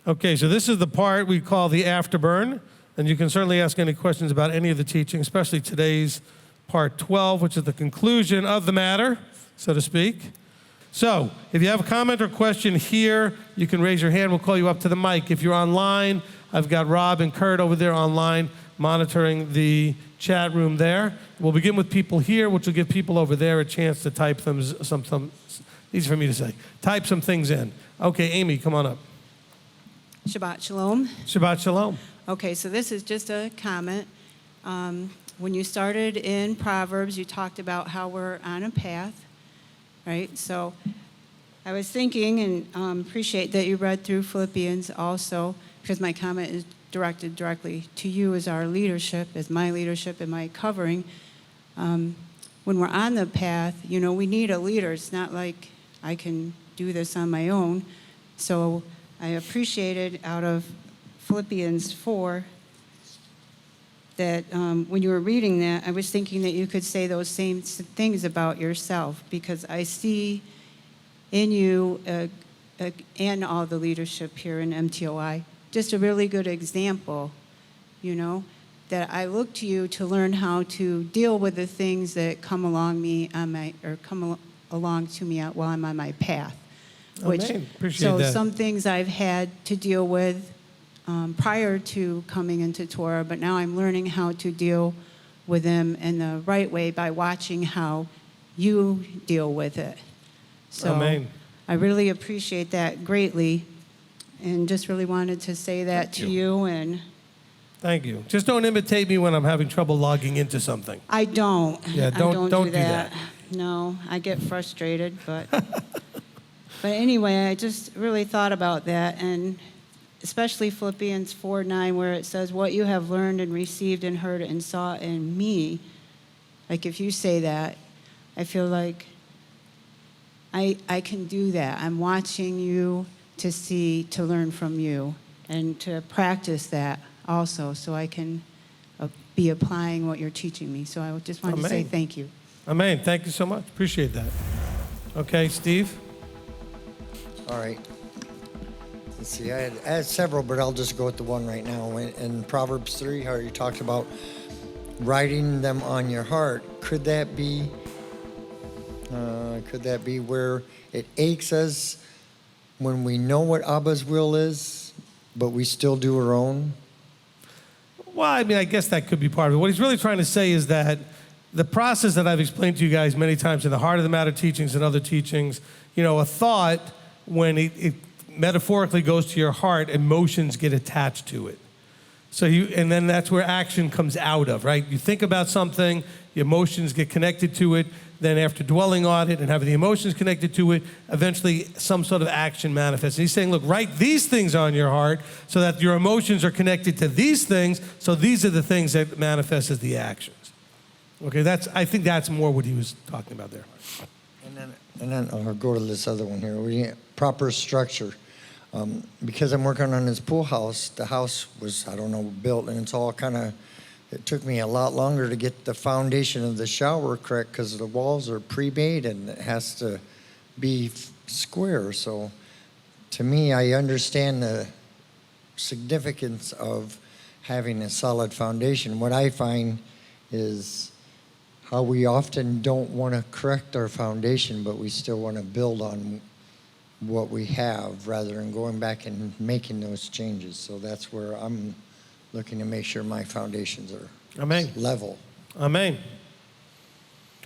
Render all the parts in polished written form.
Okay, so this is the part we call the Afterburn, and you can certainly ask any questions about any of the teaching, especially today's part 12, which is the conclusion of the matter, so to speak. So, if you have a comment or question here, you can raise your hand. We'll call you up to the mic. If you're online, I've got Rob and Kurt over there online monitoring the chat room there. We'll begin with people here, which will give people over there a chance to type some easy for me to say, type some things in. Okay, Amy, come on up. Shabbat Shalom. Shabbat Shalom. Okay, so this is just a comment. When you started in Proverbs, you talked about how we're on a path, right? So I was thinking, and appreciate that you read through Philippians also, because my comment is directed directly to you as our leadership, as my leadership and my covering. When we're on the path, we need a leader. It's not like I can do this on my own. So I appreciated out of Philippians 4 that when you were reading that, I was thinking that you could say those same things about yourself, because I see in you and all the leadership here in MTOI just a really good example, that I look to you to learn how to deal with the things that come along to me while I'm on my path. Appreciate that. Some things I've had to deal with prior to coming into Torah, but now I'm learning how to deal with them in the right way by watching how you deal with it. So Amen. I really appreciate that greatly, and just really wanted to say that to you. And thank you. Just don't imitate me when I'm having trouble logging into something. I don't. Yeah, don't do that. No, I get frustrated, but anyway, I just really thought about that, and especially Philippians 4:9, where it says, "What you have learned and received and heard and saw in me." Like if you say that, I feel like I can do that. I'm watching you to learn from you, and to practice that also, so I can be applying what you're teaching me. So I just wanted to say thank you. Amen. Thank you so much. Appreciate that. Okay, Steve? All right. Let's see. I had several, but I'll just go with the one right now. In Proverbs 3, how you talked about writing them on your heart. Could that be where it aches us when we know what Abba's will is, but we still do our own? Well, I guess that could be part of it. What he's really trying to say is that the process that I've explained to you guys many times in the Heart of the Matter teachings and other teachings, a thought, when it metaphorically goes to your heart, emotions get attached to it. And then that's where action comes out of, right? You think about something, the emotions get connected to it, then after dwelling on it and having the emotions connected to it, eventually some sort of action manifests. And he's saying, look, write these things on your heart so that your emotions are connected to these things, so these are the things that manifest as the actions. Okay, I think that's more what he was talking about there. And then I'll go to this other one here. Proper structure. Because I'm working on this pool house, the house was, built, and it's all it took me a lot longer to get the foundation of the shower correct, because the walls are pre-made and it has to be square. So to me, I understand the significance of having a solid foundation. What I find is how we often don't want to correct our foundation, but we still want to build on what we have rather than going back and making those changes. So that's where I'm looking to make sure my foundations are level. Amen.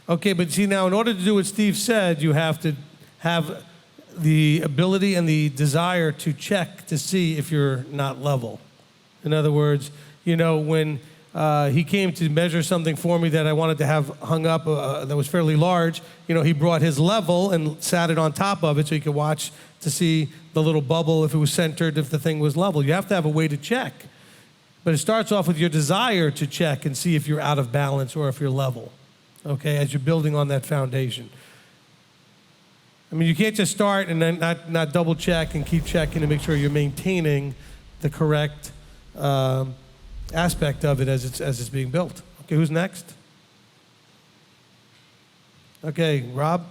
Okay, but see, now in order to do what Steve said, you have to have the ability and the desire to check to see if you're not level. In other words, when he came to measure something for me that I wanted to have hung up that was fairly large, he brought his level and sat it on top of it so he could watch to see the little bubble, if it was centered, if the thing was level. You have to have a way to check. But it starts off with your desire to check and see if you're out of balance or if you're level, okay, as you're building on that foundation. You can't just start and then not double check and keep checking to make sure you're maintaining the correct aspect of it as it's being built. Okay, who's next? Okay, Rob?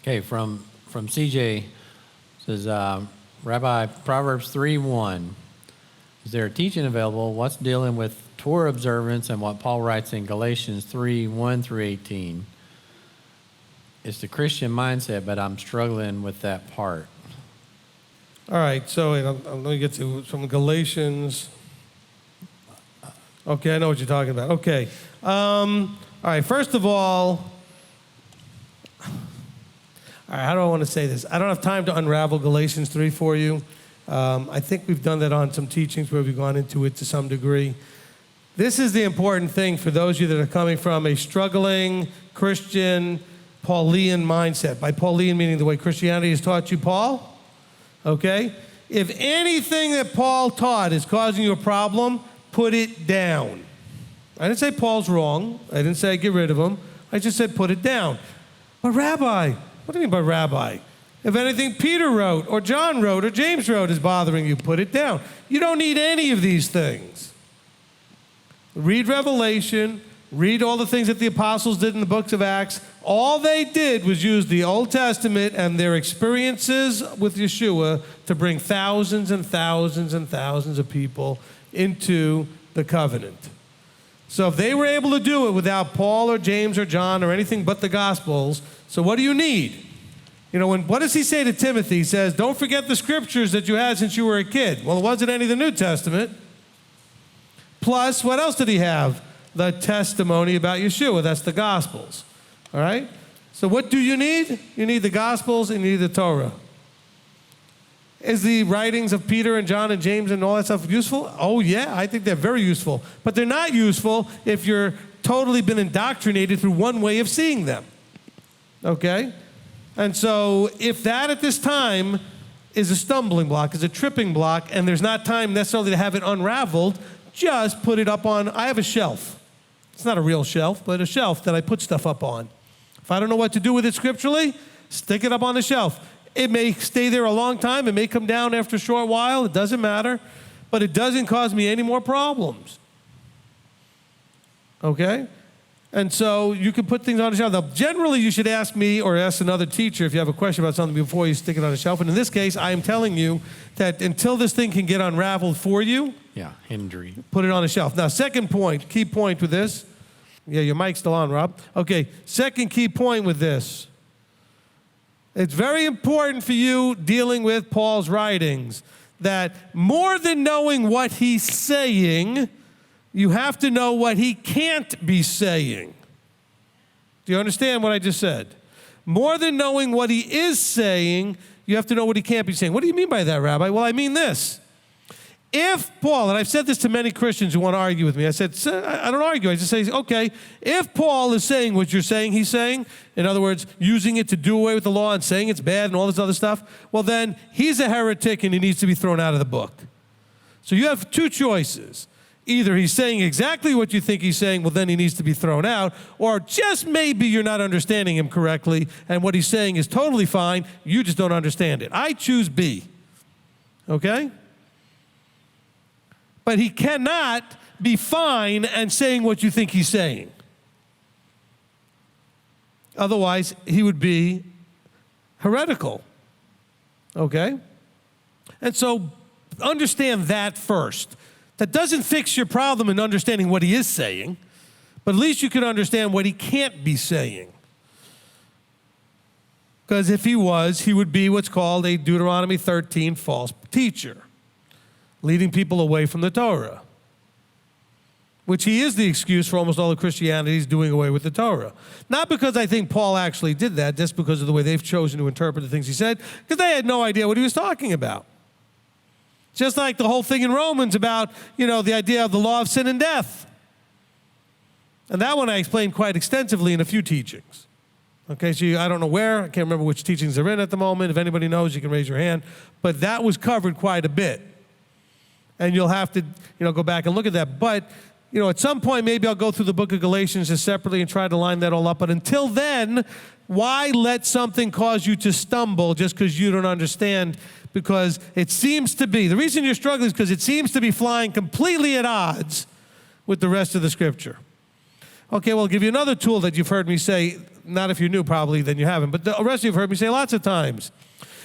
Okay, from CJ, says, Rabbi, Proverbs 3:1. Is there a teaching available? What's dealing with Torah observance and what Paul writes in Galatians 3:1 through 18? It's the Christian mindset, but I'm struggling with that part. All right, so wait, let me get to from Galatians. Okay, I know what you're talking about. Okay. All right, first of all, how do I want to say this? I don't have time to unravel Galatians 3 for you. I think we've done that on some teachings where we've gone into it to some degree. This is the important thing for those of you that are coming from a struggling Christian Pauline mindset. By Pauline, meaning the way Christianity has taught you, Paul. Okay? If anything that Paul taught is causing you a problem, put it down. I didn't say Paul's wrong. I didn't say get rid of him. I just said put it down. But Rabbi, what do you mean by Rabbi? If anything Peter wrote or John wrote or James wrote is bothering you, put it down. You don't need any of these things. Read Revelation, read all the things that the apostles did in the books of Acts. All they did was use the Old Testament and their experiences with Yeshua to bring thousands and thousands and thousands of people into the covenant. So if they were able to do it without Paul or James or John or anything but the Gospels, so what do you need? You know, what does he say to Timothy? He says, don't forget the scriptures that you had since you were a kid. Well, it wasn't any of the New Testament. Plus, what else did he have? The testimony about Yeshua. That's the Gospels. All right? So what do you need? You need the Gospels and you need the Torah. Is the writings of Peter and John and James and all that stuff useful? Oh, yeah, I think they're very useful. But they're not useful if you're totally been indoctrinated through one way of seeing them. Okay? And so if that at this time is a stumbling block, is a tripping block, and there's not time necessarily to have it unraveled, just put it up on, I have a shelf. It's not a real shelf, but a shelf that I put stuff up on. If I don't know what to do with it scripturally, stick it up on the shelf. It may stay there a long time. It may come down after a short while. It doesn't matter. But it doesn't cause me any more problems. Okay? And so you can put things on the shelf. Now, generally, you should ask me or ask another teacher if you have a question about something before you stick it on the shelf. And in this case, I am telling you that until this thing can get unraveled for you, hindering. Put it on the shelf. Now, second point, key point with this. Yeah, your mic's still on, Rob. Okay, second key point with this. It's very important for you dealing with Paul's writings that more than knowing what he's saying, you have to know what he can't be saying. Do you understand what I just said? More than knowing what he is saying, you have to know what he can't be saying. What do you mean by that, Rabbi? Well, I mean this. If Paul, and I've said this to many Christians who want to argue with me, I said, I don't argue. I just say, okay, if Paul is saying what you're saying he's saying, in other words, using it to do away with the law and saying it's bad and all this other stuff, well then, he's a heretic and he needs to be thrown out of the book. So you have two choices. Either he's saying exactly what you think he's saying, well then he needs to be thrown out, or just maybe you're not understanding him correctly and what he's saying is totally fine, you just don't understand it. I choose B. Okay? But he cannot be fine and saying what you think he's saying. Otherwise, he would be heretical. Okay? And so understand that first. That doesn't fix your problem in understanding what he is saying, but at least you can understand what he can't be saying. Because if he was, he would be what's called a Deuteronomy 13 false teacher, leading people away from the Torah, which he is the excuse for almost all of Christianity's doing away with the Torah. Not because I think Paul actually did that, just because of the way they've chosen to interpret the things he said, because they had no idea what he was talking about. Just like the whole thing in Romans about, the idea of the law of sin and death. And that one I explained quite extensively in a few teachings. Okay, so I don't know where, I can't remember which teachings they're in at the moment. If anybody knows, you can raise your hand. But that was covered quite a bit. And you'll have to, go back and look at that. But, at some point, maybe I'll go through the book of Galatians just separately and try to line that all up. But until then, why let something cause you to stumble just because you don't understand? Because it seems to be, the reason you're struggling is because it seems to be flying completely at odds with the rest of the Scripture. Okay, well, I'll give you another tool that you've heard me say, not if you're new probably, then you haven't, but the rest of you have heard me say lots of times.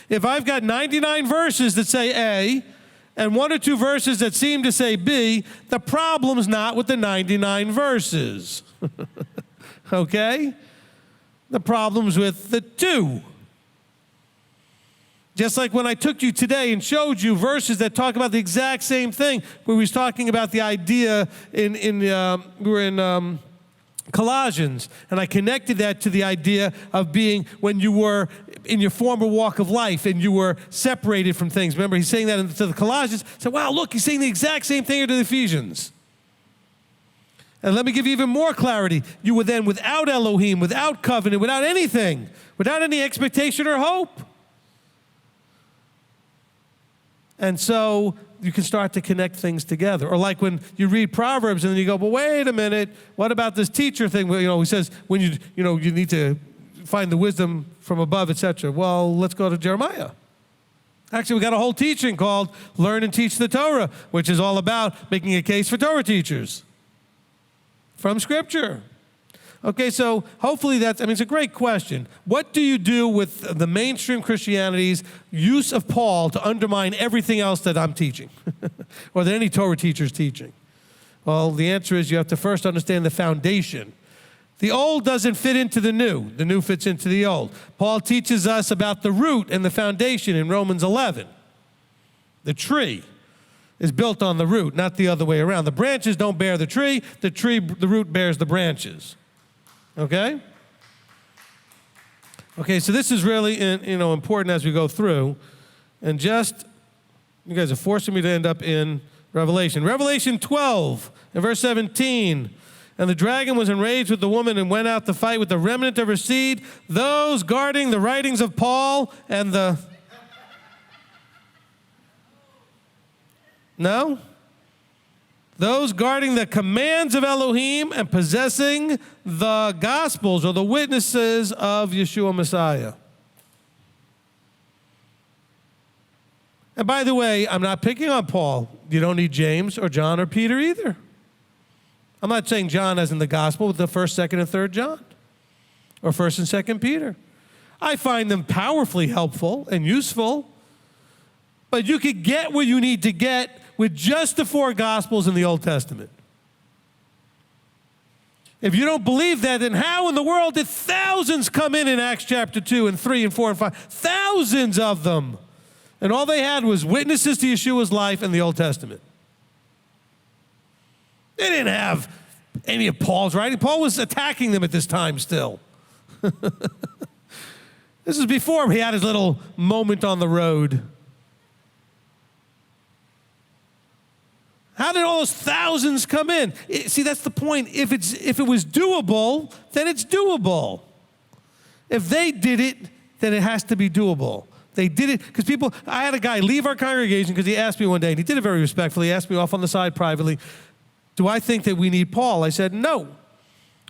If I've got 99 verses that say A and 1 or 2 verses that seem to say B, the problem's not with the 99 verses. Okay? The problem's with the 2. Just like when I took you today and showed you verses that talk about the exact same thing, where we was talking about the idea we were in Colossians, and I connected that to the idea of being when you were in your former walk of life and you were separated from things. Remember, he's saying that to the Colossians. So, wow, look, he's saying the exact same thing to the Ephesians. And let me give you even more clarity. You were then without Elohim, without covenant, without anything, without any expectation or hope. And so you can start to connect things together. Or like when you read Proverbs and then you go, well, wait a minute, what about this teacher thing? Well, he says when you need to find the wisdom from above, etc. Well, let's go to Jeremiah. Actually, we got a whole teaching called Learn and Teach the Torah, which is all about making a case for Torah teachers from Scripture. Okay, so hopefully it's a great question. What do you do with the mainstream Christianity's use of Paul to undermine everything else that I'm teaching or that any Torah teacher is teaching? Well, the answer is you have to first understand the foundation. The old doesn't fit into the new. The new fits into the old. Paul teaches us about the root and the foundation in Romans 11. The tree is built on the root, not the other way around. The branches don't bear the tree. The root bears the branches. Okay? Okay, so this is really important as we go through. And you guys are forcing me to end up in Revelation. Revelation 12 and verse 17. And the dragon was enraged with the woman and went out to fight with the remnant of her seed, those guarding the writings of Paul and the... No? Those guarding the commands of Elohim and possessing the Gospels or the witnesses of Yeshua Messiah. And by the way, I'm not picking on Paul. You don't need James or John or Peter either. I'm not saying John as in the Gospel with the 1st, 2nd, and 3rd John or 1st and 2nd Peter. I find them powerfully helpful and useful, but you could get where you need to get with just the 4 Gospels in the Old Testament. If you don't believe that, then how in the world did thousands come in Acts chapter 2 and 3 and 4 and 5? Thousands of them. And all they had was witnesses to Yeshua's life in the Old Testament. They didn't have any of Paul's writing. Paul was attacking them at this time still. This is before he had his little moment on the road. How did all those thousands come in? See, that's the point. If it was doable, then it's doable. If they did it, then it has to be doable. They did it because I had a guy leave our congregation because he asked me one day, and he did it very respectfully. He asked me off on the side privately, do I think that we need Paul? I said, no.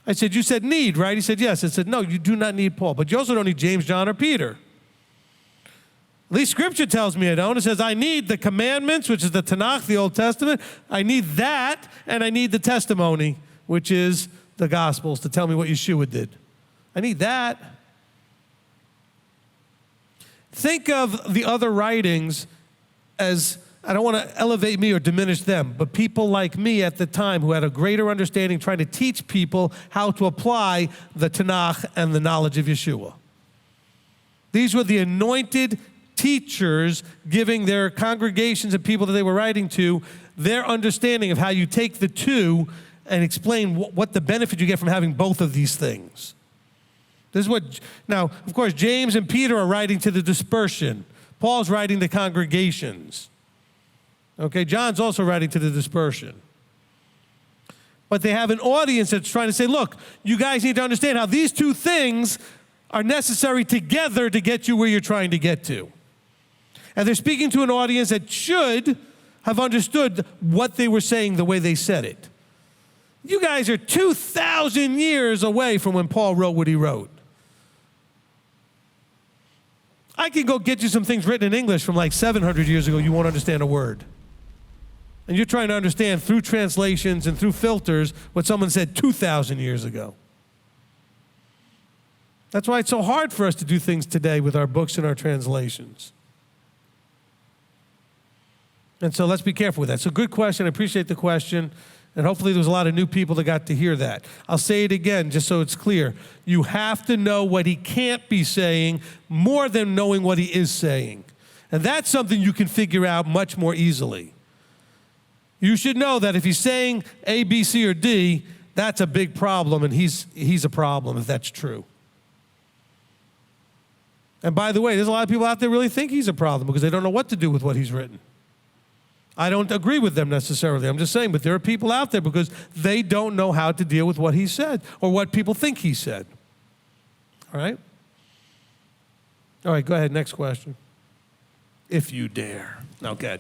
I said, you said need, right? He said, yes. I said, no, you do not need Paul. But you also don't need James, John, or Peter. At least Scripture tells me I don't. It says I need the commandments, which is the Tanakh, the Old Testament. I need that, and I need the testimony, which is the Gospels, to tell me what Yeshua did. I need that. Think of the other writings as, I don't want to elevate me or diminish them, but people like me at the time who had a greater understanding trying to teach people how to apply the Tanakh and the knowledge of Yeshua. These were the anointed teachers giving their congregations and people that they were writing to their understanding of how you take the two and explain what the benefit you get from having both of these things. This is now, of course, James and Peter are writing to the dispersion. Paul's writing to congregations. Okay, John's also writing to the dispersion. But they have an audience that's trying to say, look, you guys need to understand how these two things are necessary together to get you where you're trying to get to. And they're speaking to an audience that should have understood what they were saying the way they said it. You guys are 2,000 years away from when Paul wrote what he wrote. I can go get you some things written in English from like 700 years ago, you won't understand a word. And you're trying to understand through translations and through filters what someone said 2,000 years ago. That's why it's so hard for us to do things today with our books and our translations. And so let's be careful with that. So good question. I appreciate the question. And hopefully there was a lot of new people that got to hear that. I'll say it again just so it's clear. You have to know what he can't be saying more than knowing what he is saying. And that's something you can figure out much more easily. You should know that if he's saying A, B, C, or D, that's a big problem, and he's a problem if that's true. And by the way, there's a lot of people out there really think he's a problem because they don't know what to do with what he's written. I don't agree with them necessarily. I'm just saying, but there are people out there because they don't know how to deal with what he said or what people think he said. All right? All right, go ahead. Next question. If you dare. No, good.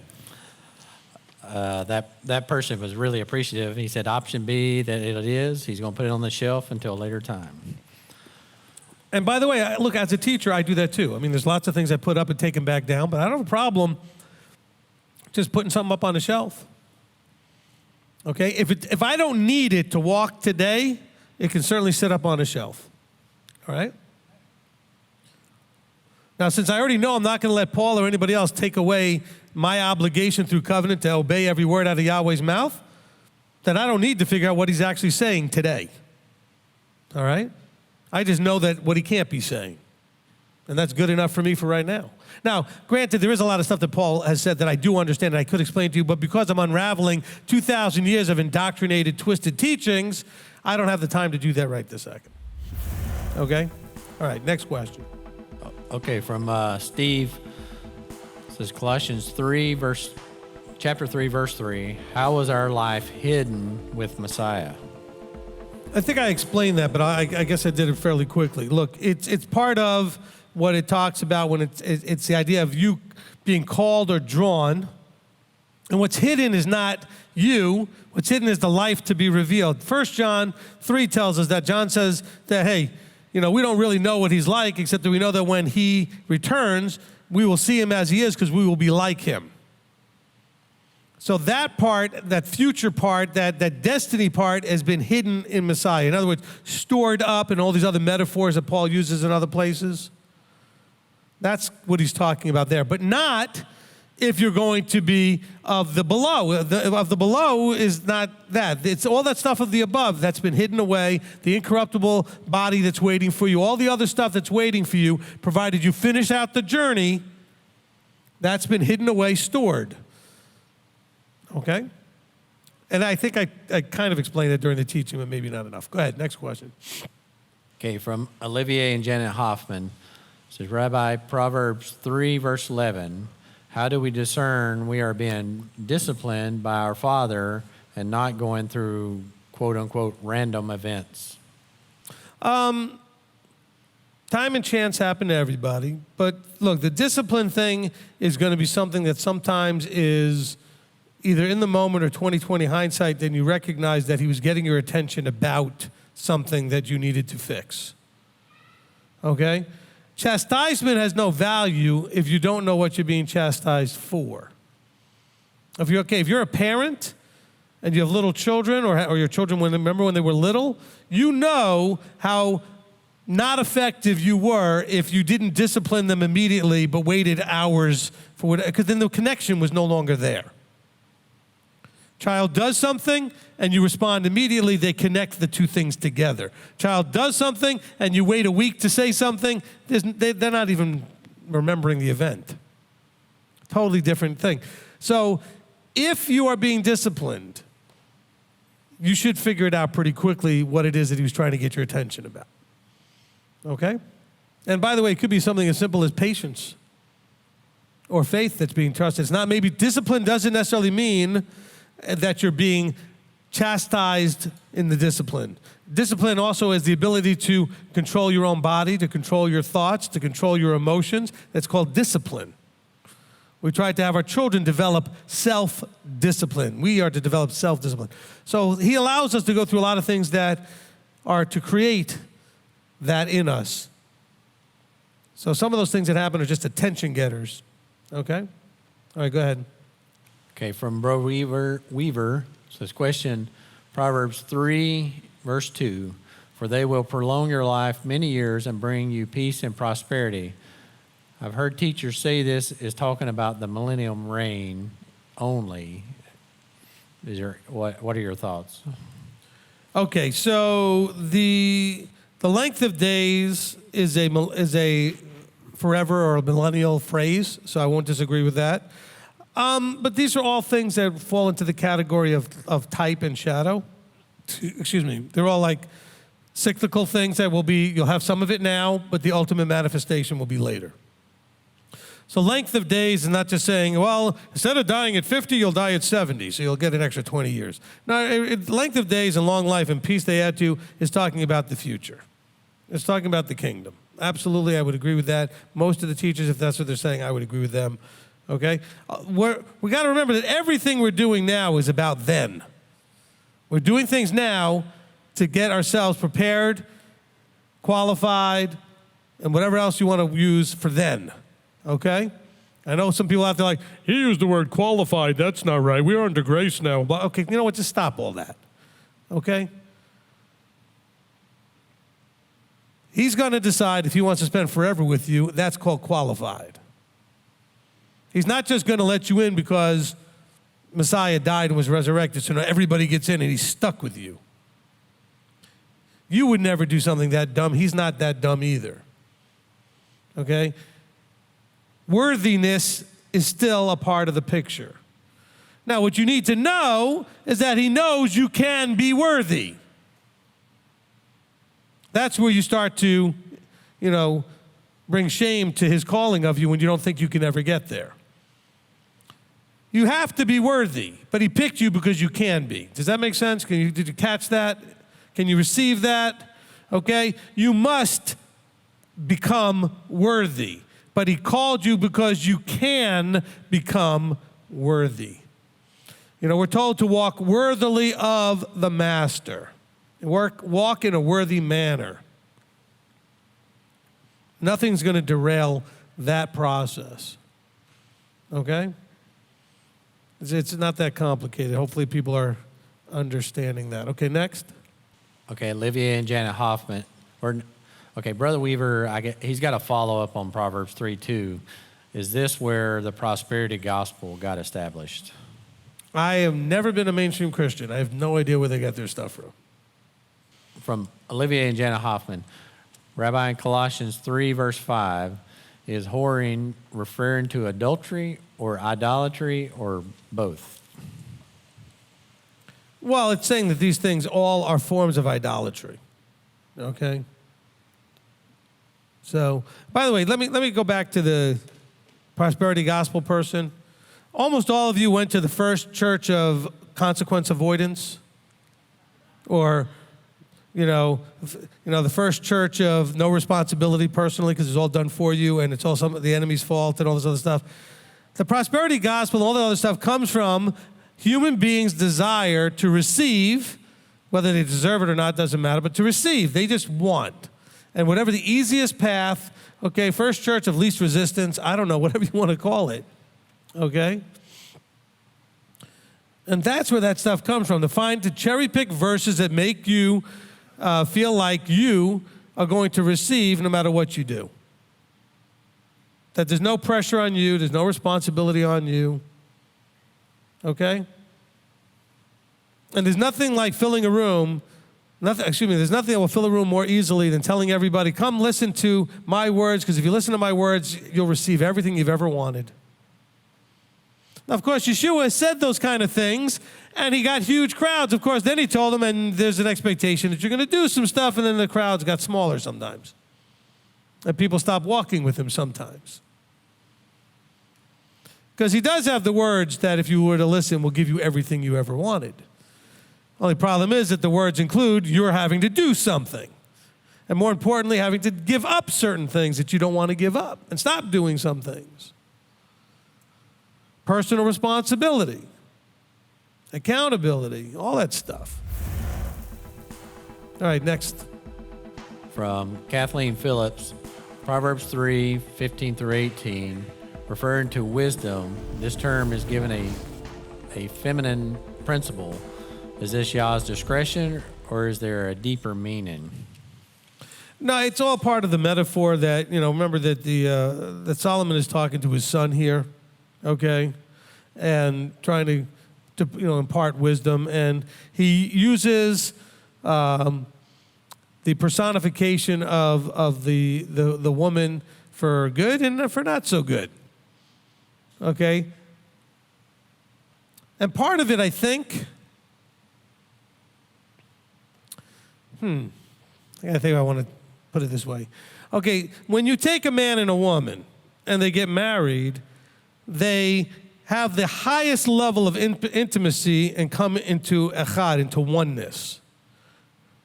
That person was really appreciative. He said option B, that it is. He's going to put it on the shelf until a later time. And by the way, look, as a teacher, I do that too. I mean, there's lots of things I put up and take them back down, but I don't have a problem just putting something up on the shelf. Okay? If I don't need it to walk today, it can certainly sit up on a shelf. All right? Now, since I already know I'm not going to let Paul or anybody else take away my obligation through covenant to obey every word out of Yahweh's mouth, then I don't need to figure out what he's actually saying today. All right? I just know that what he can't be saying. And that's good enough for me for right now. Now, granted, there is a lot of stuff that Paul has said that I do understand and I could explain to you, but because I'm unraveling 2,000 years of indoctrinated, twisted teachings, I don't have the time to do that right this second. Okay? All right, next question. Okay, from Steve. It says Colossians chapter 3, verse 3. How was our life hidden with Messiah? I think I explained that, but I guess I did it fairly quickly. Look, it's part of what it talks about when it's the idea of you being called or drawn. And what's hidden is not you. What's hidden is the life to be revealed. 1 John 3 tells us that. John says that, hey, we don't really know what he's like, except that we know that when he returns, we will see him as he is because we will be like him. So that part, that future part, that destiny part has been hidden in Messiah. In other words, stored up in all these other metaphors that Paul uses in other places. That's what he's talking about there. But not if you're going to be of the below. Of the below is not that. It's all that stuff of the above that's been hidden away, the incorruptible body that's waiting for you, all the other stuff that's waiting for you, provided you finish out the journey, that's been hidden away, stored. Okay? And I think I kind of explained it during the teaching, but maybe not enough. Go ahead, next question. Okay, from Olivier and Janet Hoffman. It says, Rabbi, Proverbs 3, verse 11. How do we discern we are being disciplined by our Father and not going through, quote unquote, random events? Time and chance happen to everybody. But look, the discipline thing is going to be something that sometimes is either in the moment or 20/20 hindsight, then you recognize that he was getting your attention about something that you needed to fix. Okay? Chastisement has no value if you don't know what you're being chastised for. If you're a parent and you have little children or your children, remember when they were little, you know how not effective you were if you didn't discipline them immediately but waited hours for it, because then the connection was no longer there. Child does something and you respond immediately, they connect the two things together. Child does something and you wait a week to say something, they're not even remembering the event. Totally different thing. So if you are being disciplined, you should figure it out pretty quickly what it is that he was trying to get your attention about. Okay? And by the way, it could be something as simple as patience or faith that's being trusted. It's not, maybe discipline doesn't necessarily mean that you're being chastised in the discipline. Discipline also is the ability to control your own body, to control your thoughts, to control your emotions. That's called discipline. We try to have our children develop self-discipline. We are to develop self-discipline. So he allows us to go through a lot of things that are to create that in us. So some of those things that happen are just attention getters. Okay? All right, go ahead. Okay, from Bro Weaver says, question, Proverbs 3, verse 2. for they will prolong your life many years and bring you peace and prosperity. I've heard teachers say this is talking about the millennium reign only. What are your thoughts? Okay, so the length of days is a forever or a millennial phrase, so I won't disagree with that. But these are all things that fall into the category of type and shadow. Excuse me. They're all like cyclical things that you'll have some of it now, but the ultimate manifestation will be later. So length of days is not just saying, well, instead of dying at 50, you'll die at 70, so you'll get an extra 20 years. No, length of days and long life and peace they add to is talking about the future. It's talking about the kingdom. Absolutely, I would agree with that. Most of the teachers, if that's what they're saying, I would agree with them. Okay? We got to remember that everything we're doing now is about then. We're doing things now to get ourselves prepared, qualified, and whatever else you want to use for then. Okay? I know some people out there like, he used the word qualified. That's not right. We're under grace now. But okay, you know what? Just stop all that. Okay? He's going to decide if he wants to spend forever with you. That's called qualified. He's not just going to let you in because Messiah died and was resurrected, so now everybody gets in and he's stuck with you. You would never do something that dumb. He's not that dumb either. Okay? Worthiness is still a part of the picture. Now, what you need to know is that he knows you can be worthy. That's where you start to, bring shame to his calling of you when you don't think you can ever get there. You have to be worthy, but he picked you because you can be. Does that make sense? Did you catch that? Can you receive that? Okay? You must become worthy, but he called you because you can become worthy. We're told to walk worthily of the master. Walk in a worthy manner. Nothing's going to derail that process. Okay? It's not that complicated. Hopefully people are understanding that. Okay, next. Okay, Olivia and Janet Hoffman. Brother Weaver, he's got a follow-up on Proverbs 3:2. Is this where the prosperity gospel got established? I have never been a mainstream Christian. I have no idea where they got their stuff from. From Olivia and Janet Hoffman. Rabbi, in Colossians 3, verse 5, is whoring referring to adultery or idolatry or both? Well, it's saying that these things all are forms of idolatry. Okay? So, by the way, let me go back to the prosperity gospel person. Almost all of you went to the first church of consequence avoidance, or the first church of no responsibility personally because it's all done for you and it's all some of the enemy's fault and all this other stuff. The prosperity gospel and all that other stuff comes from human beings' desire to receive, whether they deserve it or not doesn't matter, but to receive. They just want. And whatever the easiest path, okay, first church of least resistance, I don't know, whatever you want to call it, okay? And that's where that stuff comes from, to cherry pick verses that make you feel like you are going to receive no matter what you do. That there's no pressure on you, there's no responsibility on you, okay? And there's nothing like filling a room, there's nothing that will fill a room more easily than telling everybody, come listen to my words, because if you listen to my words, you'll receive everything you've ever wanted. Now, of course, Yeshua said those kind of things, and he got huge crowds. Of course, then he told them, and there's an expectation that you're going to do some stuff, and then the crowds got smaller sometimes. And people stopped walking with him sometimes. Because he does have the words that if you were to listen will give you everything you ever wanted. Only problem is that the words include you're having to do something. And more importantly, having to give up certain things that you don't want to give up and stop doing some things. Personal responsibility, accountability, all that stuff. All right, next. From Kathleen Phillips, Proverbs 3, 15 through 18, referring to wisdom. This term is given a feminine principle. Is this Yah's discretion, or is there a deeper meaning? No, it's all part of the metaphor that, remember that that Solomon is talking to his son here, okay? And trying to impart wisdom. And he uses the personification of the woman for good and for not so good, okay? And part of it, I think, I want to put it this way. Okay, when you take a man and a woman and they get married, they have the highest level of intimacy and come into echad, into oneness.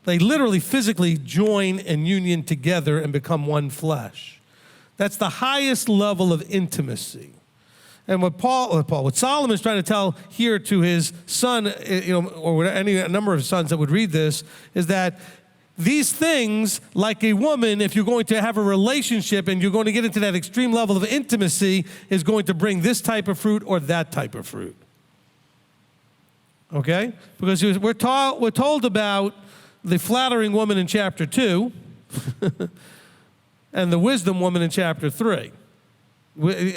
They literally physically join in union together and become one flesh. That's the highest level of intimacy. And what Solomon is trying to tell here to his son, or a number of sons that would read this, is that these things, like a woman, if you're going to have a relationship and you're going to get into that extreme level of intimacy, is going to bring this type of fruit or that type of fruit. Okay? Because we're told about the flattering woman in chapter 2 and the wisdom woman in chapter 3,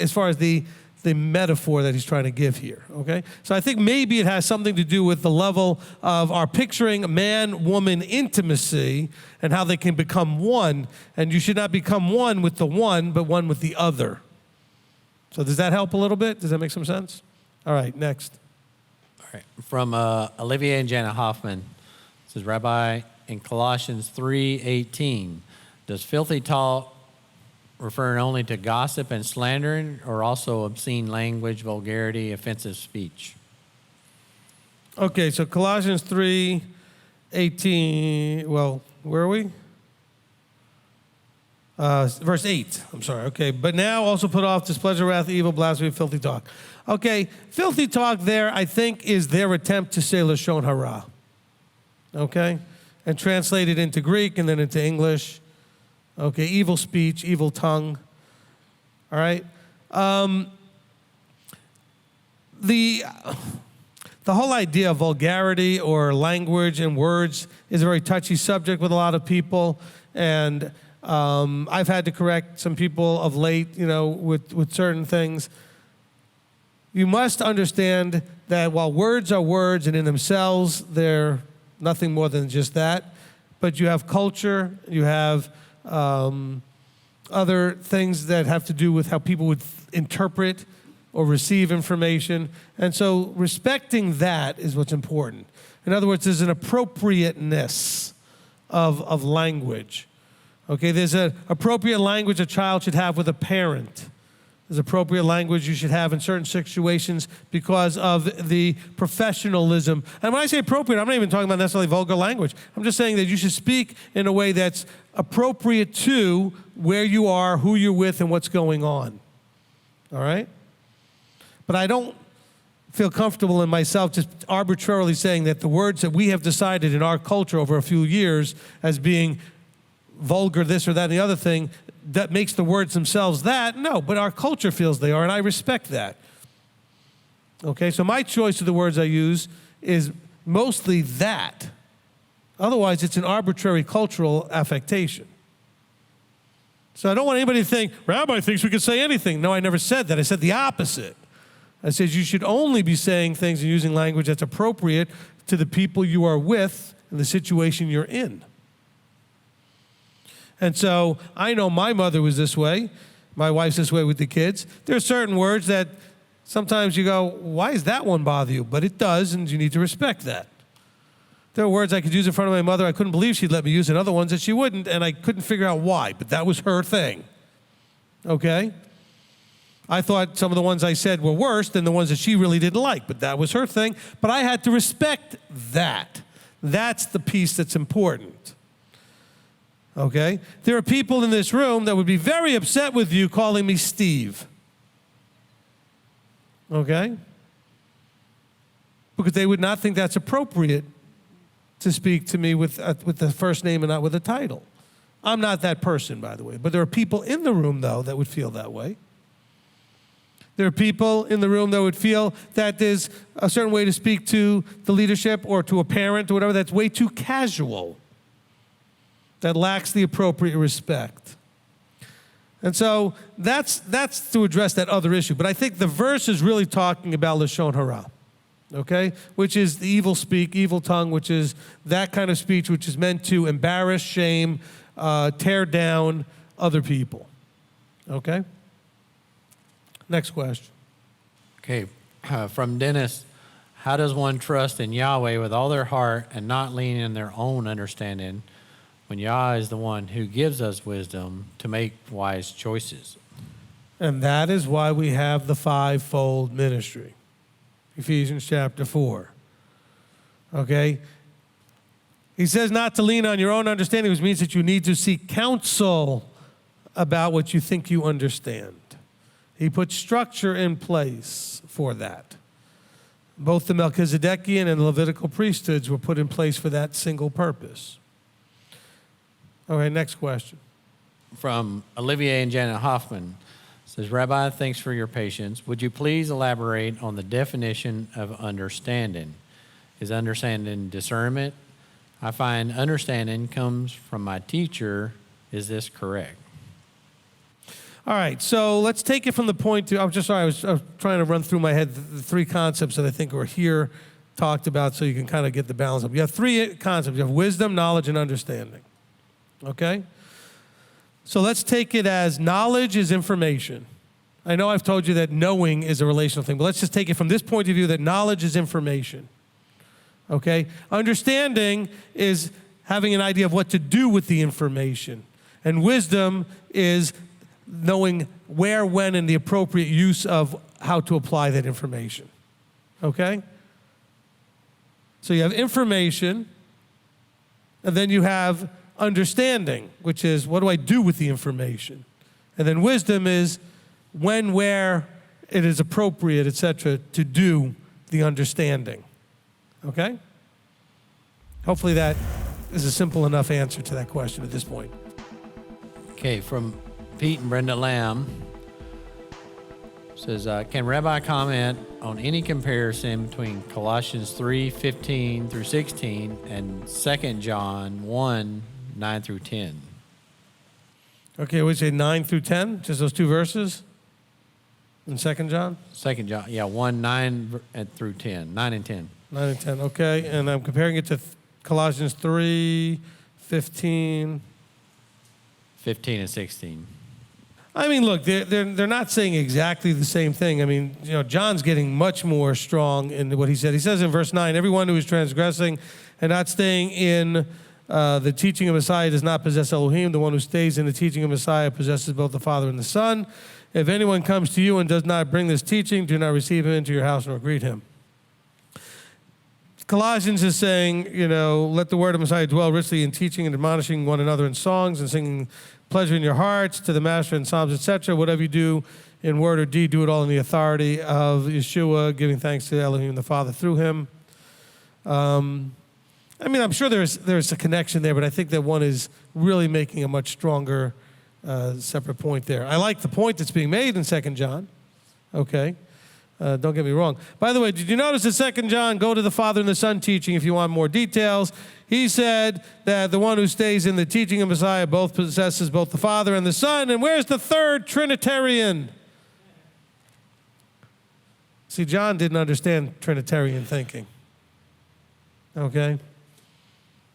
as far as the metaphor that he's trying to give here, okay? So I think maybe it has something to do with the level of our picturing man-woman intimacy and how they can become one, and you should not become one with the one, but one with the other. So does that help a little bit? Does that make some sense? All right, next. All right. From Olivier and Janet Hoffman. It says, Rabbi, in Colossians 3:18, does filthy talk referring only to gossip and slandering, or also obscene language, vulgarity, offensive speech? Okay, so Colossians 3:18, well, where are we? Verse 8, I'm sorry, okay. But now also put off displeasure, wrath, evil, blasphemy, filthy talk. Okay, filthy talk there, I think, is their attempt to say Lashon Hara. Okay? And translate it into Greek and then into English. Okay, evil speech, evil tongue. All right? The whole idea of vulgarity or language and words is a very touchy subject with a lot of people. And I've had to correct some people of late, with certain things. You must understand that while words are words and in themselves, they're nothing more than just that. But you have culture, you have other things that have to do with how people would interpret or receive information. And so respecting that is what's important. In other words, there's an appropriateness of language. Okay, there's an appropriate language a child should have with a parent. There's appropriate language you should have in certain situations because of the professionalism. And when I say appropriate, I'm not even talking about necessarily vulgar language. I'm just saying that you should speak in a way that's appropriate to where you are, who you're with, and what's going on. All right? But I don't feel comfortable in myself just arbitrarily saying that the words that we have decided in our culture over a few years as being vulgar, this or that, and the other thing, that makes the words themselves that. No, but our culture feels they are, and I respect that. Okay, so my choice of the words I use is mostly that. Otherwise, it's an arbitrary cultural affectation. So I don't want anybody to think, Rabbi thinks we can say anything. No, I never said that. I said the opposite. I said you should only be saying things and using language that's appropriate to the people you are with and the situation you're in. And so I know my mother was this way. My wife's this way with the kids. There are certain words that sometimes you go, why does that one bother you? But it does, and you need to respect that. There are words I could use in front of my mother I couldn't believe she'd let me use, and other ones that she wouldn't, and I couldn't figure out why, but that was her thing. Okay? I thought some of the ones I said were worse than the ones that she really didn't like, but that was her thing. But I had to respect that. That's the piece that's important. Okay? There are people in this room that would be very upset with you calling me Steve. Okay? Because they would not think that's appropriate to speak to me with the first name and not with a title. I'm not that person, by the way. But there are people in the room, though, that would feel that way. There are people in the room that would feel that there's a certain way to speak to the leadership or to a parent or whatever that's way too casual. that lacks the appropriate respect. And so that's to address that other issue. But I think the verse is really talking about Lashon Hara, okay? Which is the evil speak, evil tongue, which is that kind of speech which is meant to embarrass, shame, tear down other people, okay? Next question. Okay, from Dennis, how does one trust in Yahweh with all their heart and not lean in their own understanding when Yah is the one who gives us wisdom to make wise choices? And that is why we have the fivefold ministry. Ephesians chapter 4. Okay? He says not to lean on your own understanding, which means that you need to seek counsel about what you think you understand. He put structure in place for that. Both the Melchizedekian and Levitical priesthoods were put in place for that single purpose. All right, next question. From Olivier and Janet Hoffman, says, Rabbi, thanks for your patience. Would you please elaborate on the definition of understanding? Is understanding discernment? I find understanding comes from my teacher. Is this correct? All right, so let's take it from the point to, I was trying to run through my head the three concepts that I think were here talked about so you can kind of get the balance up. You have three concepts. You have wisdom, knowledge, and understanding. Okay? So let's take it as knowledge is information. I know I've told you that knowing is a relational thing, but let's just take it from this point of view that knowledge is information. Okay? Understanding is having an idea of what to do with the information. And wisdom is knowing where, when, and the appropriate use of how to apply that information. Okay? So you have information, and then you have understanding, which is what do I do with the information? And then wisdom is when, where it is appropriate, etc., to do the understanding. Okay? Hopefully that is a simple enough answer to that question at this point. Okay, from Pete and Brenda Lamb, says, can Rabbi comment on any comparison between Colossians 3:15 through 16 and 2 John 1:9 through 10? Okay, we say 9 through 10, just those two verses in 2 John? 2 John, yeah, 1:9 through 10, 9 and 10. 9 and 10, okay. And I'm comparing it to Colossians 3:15. 15 and 16. I mean, look, they're not saying exactly the same thing. I mean, you know, John's getting much more strong in what he said. He says in verse 9, everyone who is transgressing and not staying in the teaching of Messiah does not possess Elohim. The one who stays in the teaching of Messiah possesses both the Father and the Son. If anyone comes to you and does not bring this teaching, do not receive him into your house nor greet him. Colossians is saying, you know, let the word of Messiah dwell richly in teaching and admonishing one another in songs and singing pleasure in your hearts to the Master in psalms, etc. Whatever you do in word or deed, do it all in the authority of Yeshua, giving thanks to Elohim the Father through him. I mean, I'm sure there's a connection there, but I think that one is really making a much stronger separate point there. I like the point that's being made in 2 John. Okay. Don't get me wrong. By the way, did you notice in 2 John, go to the Father and the Son teaching if you want more details. He said that the one who stays in the teaching of Messiah both possesses both the Father and the Son. And where's the third Trinitarian? See, John didn't understand Trinitarian thinking. Okay?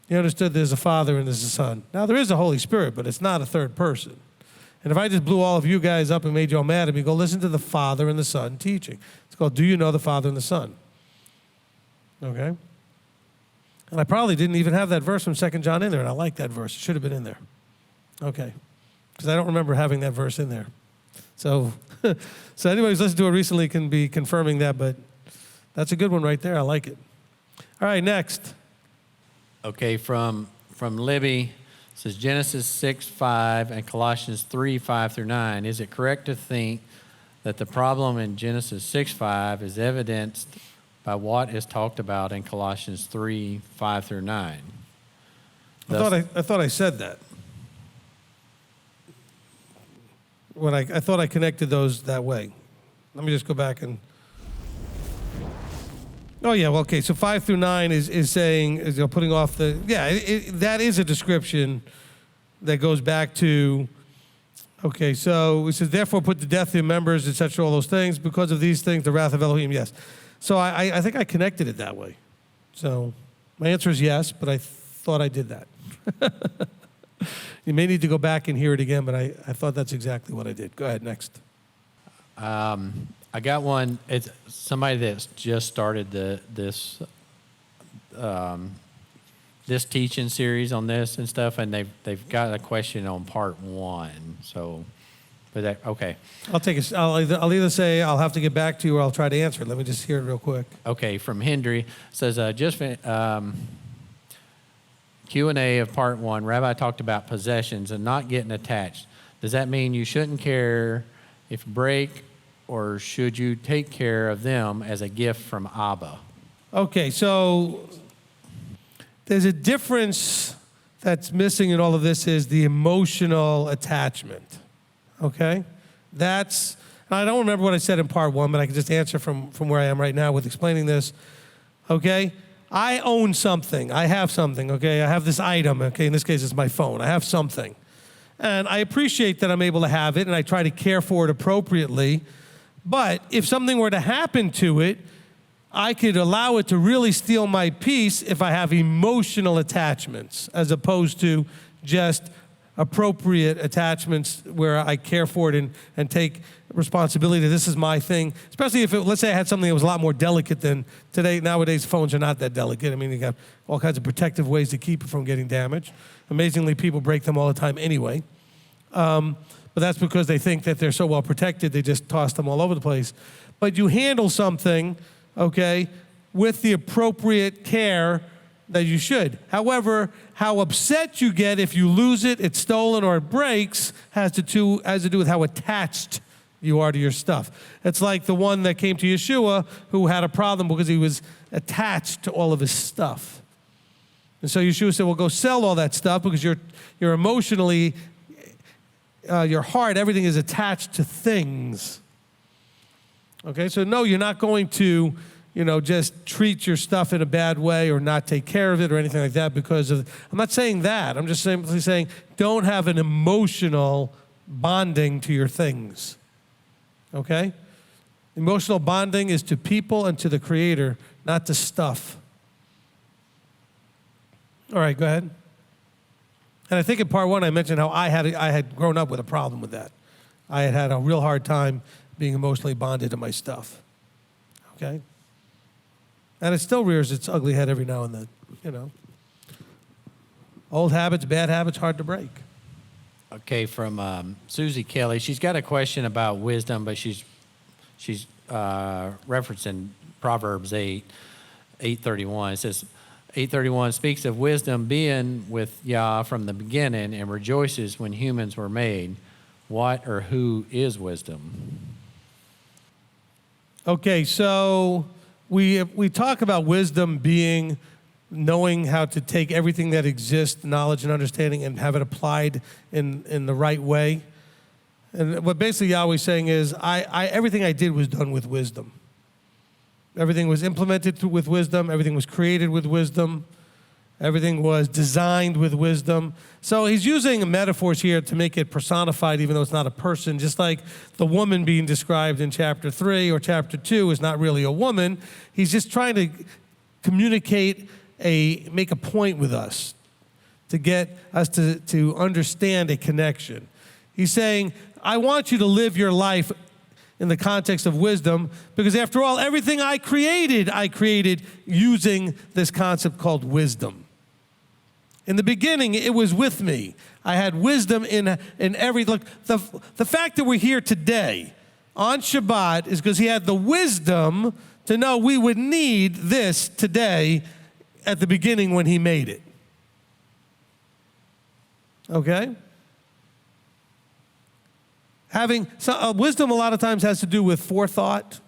He understood there's a Father and there's a Son. Now, there is a Holy Spirit, but it's not a third person. And if I just blew all of you guys up and made you all mad at me, go listen to the Father and the Son teaching. It's called Do You Know the Father and the Son? Okay? And I probably didn't even have that verse from 2 John in there, and I like that verse. It should have been in there. Okay. Because I don't remember having that verse in there. So anybody who's listened to it recently can be confirming that, but that's a good one right there. I like it. All right, next. Okay, from Libby, says Genesis 6:5 and Colossians 3:5 through 9. Is it correct to think that the problem in Genesis 6:5 is evidenced by what is talked about in Colossians 3:5 through 9? I thought I said that. When I thought I connected those that way. Let me just go back and. Oh yeah, well, okay. So 5 through 9 is saying, is putting off the that is a description that goes back to, okay, so it says, therefore put to death your members, etc., all those things. Because of these things, the wrath of Elohim, yes. So I think I connected it that way. So my answer is yes, but I thought I did that. You may need to go back and hear it again, but I thought that's exactly what I did. Go ahead, next. I got one. It's somebody that's just started this teaching series on this and stuff, and they've got a question on part 1. So, but that okay. I'll either say I'll have to get back to you or I'll try to answer it. Let me just hear it real quick. Okay, from Hendry says Q&A of part 1. Rabbi talked about possessions and not getting attached. Does that mean you shouldn't care if break, or should you take care of them as a gift from Abba? Okay, so there's a difference that's missing in all of this is the emotional attachment, okay? I don't remember what I said in part 1, but I can just answer from where I am right now with explaining this, okay? I own something. I have something, okay? I have this item, okay? In this case, it's my phone. I have something. And I appreciate that I'm able to have it, and I try to care for it appropriately. But if something were to happen to it, I could allow it to really steal my peace if I have emotional attachments, as opposed to just appropriate attachments where I care for it and take responsibility. This is my thing. Especially if, let's say I had something that was a lot more delicate than today. Nowadays, phones are not that delicate. I mean, you got all kinds of protective ways to keep it from getting damaged. Amazingly, people break them all the time anyway. But that's because they think that they're so well protected, they just toss them all over the place. But you handle something, okay, with the appropriate care that you should. However, how upset you get if you lose it, it's stolen, or it breaks has to do with how attached you are to your stuff. It's like the one that came to Yeshua who had a problem because he was attached to all of his stuff. And so Yeshua said, well, go sell all that stuff because you're emotionally, your heart, everything is attached to things. Okay, so no, you're not going to, just treat your stuff in a bad way or not take care of it or anything like that because of, I'm not saying that. I'm just simply saying don't have an emotional bonding to your things. Okay? Emotional bonding is to people and to the Creator, not to stuff. All right, go ahead. And I think in part 1 I mentioned how I had grown up with a problem with that. I had a real hard time being emotionally bonded to my stuff. Okay? And it still rears its ugly head every now and then, Old habits, bad habits, hard to break. Okay, from Susie Kelly. She's got a question about wisdom, but she's referencing Proverbs 8:31. It says, 8:31 speaks of wisdom being with Yah from the beginning and rejoices when humans were made. What or who is wisdom? Okay, so we talk about wisdom being knowing how to take everything that exists, knowledge and understanding, and have it applied in the right way. And what basically Yahweh's saying is, everything I did was done with wisdom. Everything was implemented with wisdom. Everything was created with wisdom. Everything was designed with wisdom. So he's using metaphors here to make it personified, even though it's not a person. Just like the woman being described in chapter 3 or chapter 2 is not really a woman. He's just trying to communicate make a point with us, to get us to understand a connection. He's saying, I want you to live your life in the context of wisdom, because after all, everything I created using this concept called wisdom. In the beginning, it was with me. I had wisdom in every, look, the fact that we're here today on Shabbat is because he had the wisdom to know we would need this today at the beginning when he made it. Okay? Wisdom a lot of times has to do with forethought,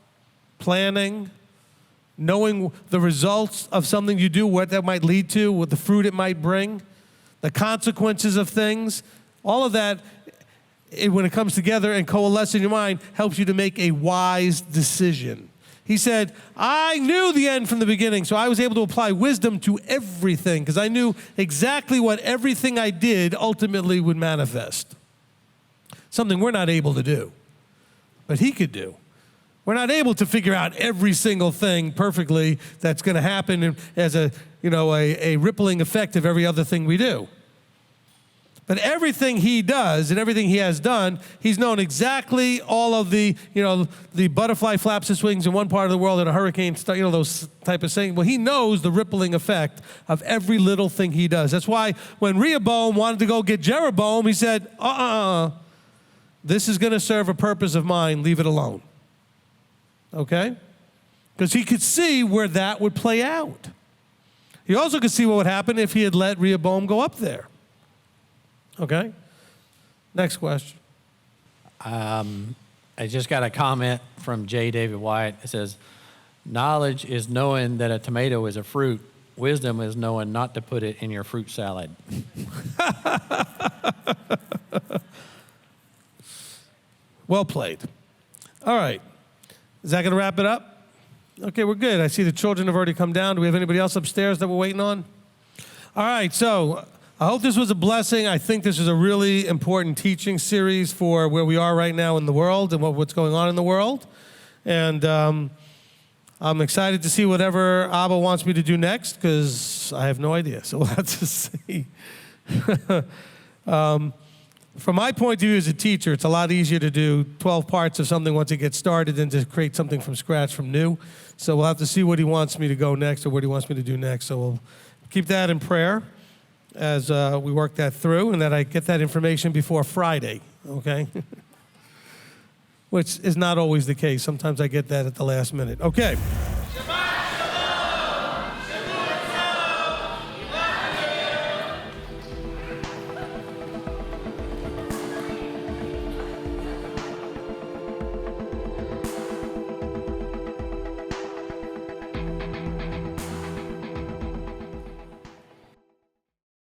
planning, knowing the results of something you do, what that might lead to, what the fruit it might bring, the consequences of things. All of that, when it comes together and coalesces in your mind, helps you to make a wise decision. He said, I knew the end from the beginning, so I was able to apply wisdom to everything because I knew exactly what everything I did ultimately would manifest. Something we're not able to do, but he could do. We're not able to figure out every single thing perfectly that's going to happen as a rippling effect of every other thing we do. But everything he does and everything he has done, he's known exactly all of the butterfly flaps its wings in one part of the world and a hurricane, those type of things. Well, he knows the rippling effect of every little thing he does. That's why when Rehoboam wanted to go get Jeroboam, he said, this is going to serve a purpose of mine, leave it alone. Okay? Because he could see where that would play out. He also could see what would happen if he had let Rehoboam go up there. Okay? Next question. I just got a comment from J. David White. It says, knowledge is knowing that a tomato is a fruit. Wisdom is knowing not to put it in your fruit salad. Well played. All right. Is that going to wrap it up? Okay, we're good. I see the children have already come down. Do we have anybody else upstairs that we're waiting on? All right, so I hope this was a blessing. I think this is a really important teaching series for where we are right now in the world and what's going on in the world. And I'm excited to see whatever Abba wants me to do next because I have no idea. So we'll have to see. From my point of view as a teacher, it's a lot easier to do 12 parts of something once it gets started than to create something from scratch, from new. So we'll have to see what he wants me to go next or what he wants me to do next. So we'll keep that in prayer as we work that through and that I get that information before Friday, okay? Which is not always the case. Sometimes I get that at the last minute. Okay.